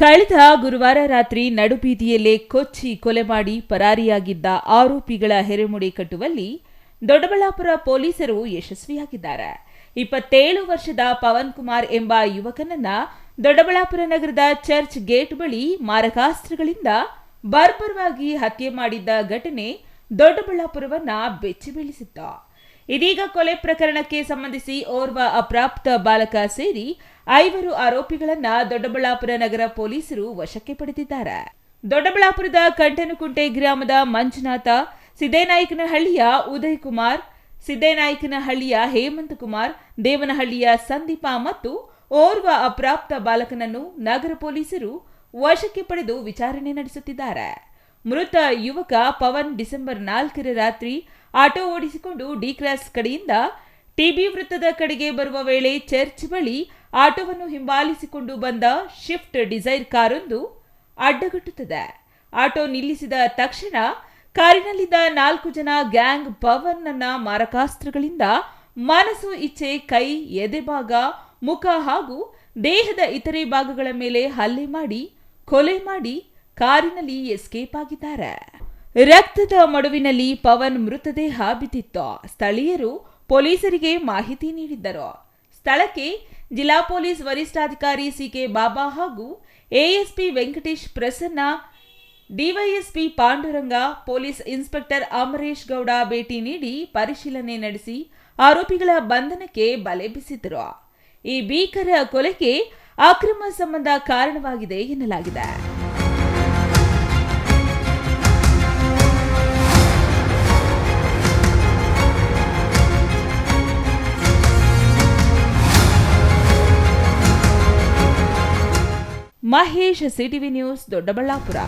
ಕಳೆದ ಗುರುವಾರ ರಾತ್ರಿ ನಡುಬೀದಿಯಲ್ಲೇ ಕೊಚ್ಚಿ ಕೊಲೆ ಮಾಡಿ ಪರಾರಿಯಾಗಿದ್ದ ಆರೋಪಿಗಳ ಹೆರೆಮುಡಿ ಕಟ್ಟುವಲ್ಲಿ ದೊಡ್ಡಬಳ್ಳಾಪುರ ಪೊಲೀಸರು ಯಶಸ್ವಿಯಾಗಿದ್ದಾರೆ. 27 ವರ್ಷದ ಪವನ್ ಕುಮಾರ್ ಎಂಬ ಯುವಕನನ್ನ ದೊಡ್ಡಬಳ್ಳಾಪುರ ನಗರದ ಚರ್ಚ್ ಗೇಟ್ ಬಳಿ ಮಾರಕಾಸ್ತ್ರಗಳಿಂದ ಬರ್ಬರವಾಗಿ ಹತ್ಯೆ ಮಾಡಿದ್ದ ಘಟನೆ ದೊಡ್ಡಬಳ್ಳಾಪುರವನ್ನ ಬೆಚ್ಚಿ ಬೀಳಿಸಿತ್ತು. ಇದೀಗ ಕೊಲೆ ಪ್ರಕರಣಕ್ಕೆ ಸಂಬಂಧಿಸಿ ಓರ್ವ ಅಪ್ರಾಪ್ತ ಬಾಲಕ ಸೇರಿ 5 ಆರೋಪಿಗಳನ್ನ ದೊಡ್ಡಬಳ್ಳಾಪುರ ನಗರ ಪೊಲೀಸರು ವಶಕ್ಕೆ ಪಡೆದಿದ್ದಾರೆ. ದೊಡ್ಡಬಳ್ಳಾಪುರದ ಕಂಟನಕುಂಟೆ ಗ್ರಾಮದ ಮಂಜುನಾಥ, ಸಿದ್ದೇನಾಯಕನಹಳ್ಳಿಯ ಉದಯ್ ಕುಮಾರ್, ಸಿದ್ದೇನಾಯಕನಹಳ್ಳಿಯ ಹೇಮಂತ್ ಕುಮಾರ್, ದೇವನಹಳ್ಳಿಯ ಸಂದೀಪ ಮತ್ತು ಓರ್ವ ಅಪ್ರಾಪ್ತ ಬಾಲಕನನ್ನು ನಗರ ಪೊಲೀಸರು ವಶಕ್ಕೆ ಪಡೆದು ವಿಚಾರಣೆ ನಡೆಸುತ್ತಿದ್ದಾರೆ. ಮೃತ ಯುವಕ ಪವನ್ ಡಿಸೆಂಬರ್ 4 ರಾತ್ರಿ ಆಟೋ ಓಡಿಸಿಕೊಂಡು ಡಿ ಕ್ರಾಸ್ ಕಡೆಯಿಂದ ಟಿಬಿ ವೃತ್ತದ ಕಡೆಗೆ ಬರುವ ವೇಳೆ ಚರ್ಚ್ ಬಳಿ ಆಟೋವನ್ನು ಹಿಂಬಾಲಿಸಿಕೊಂಡು ಬಂದ ಶಿಫ್ಟ್ ಡಿಸೈರ್ ಕಾರೊಂದು ಅಡ್ಡಗಟ್ಟುತ್ತದೆ. ಆಟೋ ನಿಲ್ಲಿಸಿದ ತಕ್ಷಣ ಕಾರಿನಲ್ಲಿದ್ದ 4 ಜನ ಗ್ಯಾಂಗ್ ಪವನ್ ನನ್ನ ಮಾರಕಾಸ್ತ್ರಗಳಿಂದ ಮನಸ್ಸು ಇಚ್ಛೆ ಕೈ, ಎದೆಭಾಗ, ಮುಖ ಹಾಗೂ ದೇಹದ ಇತರೆ ಭಾಗಗಳ ಮೇಲೆ ಹಲ್ಲೆ ಮಾಡಿ ಕೊಲೆ ಮಾಡಿ ಕಾರಿನಲ್ಲಿ ಎಸ್ಕೇಪ್ ಆಗಿದ್ದಾರೆ. ರಕ್ತದ ಮಡುವಿನಲ್ಲಿ ಪವನ್ ಮೃತದೇಹ ಬಿದ್ದಿತ್ತು. ಸ್ಥಳೀಯರು ಪೊಲೀಸರಿಗೆ ಮಾಹಿತಿ ನೀಡಿದ್ದರು. ಸ್ಥಳಕ್ಕೆ ಜಿಲ್ಲಾ ಪೊಲೀಸ್ ವರಿಷ್ಠಾಧಿಕಾರಿ ಸಿಕೆ ಬಾಬಾ ಹಾಗೂ ASP Venkatesh Prasanna, DYSP Panduranga, police inspector Amaresh Gowda ಭೇಟಿ ನೀಡಿ ಪರಿಶೀಲನೆ ನಡೆಸಿ ಆರೋಪಿಗಳ ಬಂಧನಕ್ಕೆ ಬಲೆ ಬೀಸಿದ್ದರು. ಈ ಭೀಕರ ಕೊಲೆಗೆ ಅಕ್ರಮ ಸಂಬಂಧ ಕಾರಣವಾಗಿದೆ ಎನ್ನಲಾಗಿದೆ. Mahesh, CTV news, Doddaballapura.